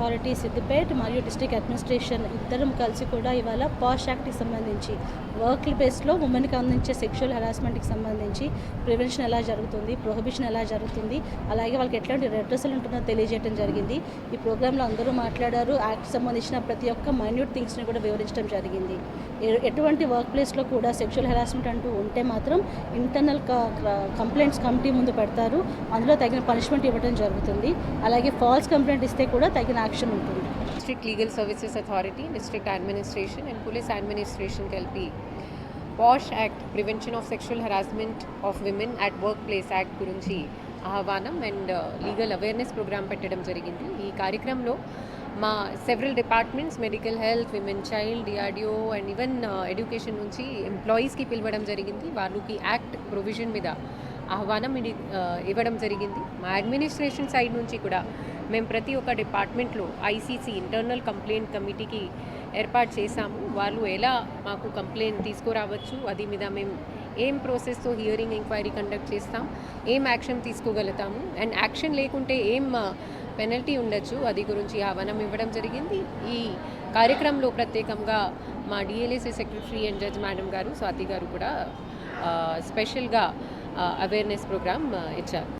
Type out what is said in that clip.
Authority Siddipet మరియు district administration ఇద్దరం కలిసి కూడా ఇవాళ పాష్ యాక్ట్కి సంబంధించి వర్క్ ప్లేస్లో ఉమెన్కి అందించే సెక్షువల్ హెరాస్మెంట్కి సంబంధించి ప్రివెన్షన్ ఎలా జరుగుతుంది, ప్రొహిబిషన్ ఎలా జరుగుతుంది, అలాగే వాళ్ళకి ఎట్లాంటి రెడ్రెసల్ ఉంటుందో తెలియజేయడం జరిగింది. ఈ ప్రోగ్రాంలో అందరూ మాట్లాడారు. యాక్ట్ సంబంధించిన ప్రతి ఒక్క మైన్యూట్ థింగ్స్ని కూడా వివరించడం జరిగింది. ఎటువంటి వర్క్ ప్లేస్లో కూడా సెక్షువల్ హెరాస్మెంట్ అంటూ ఉంటే మాత్రం ఇంటర్నల్ కంప్లైంట్స్ కమిటీ ముందు పెడతారు. అందులో తగిన పనిష్మెంట్ ఇవ్వడం జరుగుతుంది. అలాగే ఫాల్స్ కంప్లైంట్ ఇస్తే కూడా తగిన యాక్షన్ ఉంటుంది. District legal services authority, district administration and police administration కలిపి POSH act prevention of sexual harassment of women at work place act గురించి ఆహ్వానం అండ్ లీగల్ అవేర్నెస్ ప్రోగ్రామ్ పెట్టడం జరిగింది. ఈ కార్యక్రమంలో మా several departments, medical health, women child, DRDO and even education నుంచి ఎంప్లాయీస్కి పిలవడం జరిగింది. వాళ్ళకి యాక్ట్ ప్రొవిజన్ మీద ఆహ్వానం ఇవ్వడం జరిగింది. మా అడ్మినిస్ట్రేషన్ సైడ్ నుంచి కూడా మేము ప్రతి ఒక్క డిపార్ట్మెంట్లో ఐసీసీ ఇంటర్నల్ కంప్లైంట్ కమిటీకి ఏర్పాటు చేశాము. వాళ్ళు ఎలా మాకు కంప్లైంట్ తీసుకురావచ్చు, అది మీద మేము ఏం ప్రాసెస్తో హియరింగ్ ఎంక్వైరీ కండక్ట్ చేస్తాం, ఏం యాక్షన్ తీసుకోగలుగుతాము అండ్ యాక్షన్ లేకుంటే ఏం పెనల్టీ ఉండొచ్చు, అది గురించి ఆహ్వానం ఇవ్వడం జరిగింది. ఈ కార్యక్రమంలో ప్రత్యేకంగా మా DLSA secretary and judge madam గారు, స్వాతి గారు కూడా స్పెషల్గా అవేర్నెస్ ప్రోగ్రామ్ ఇచ్చారు.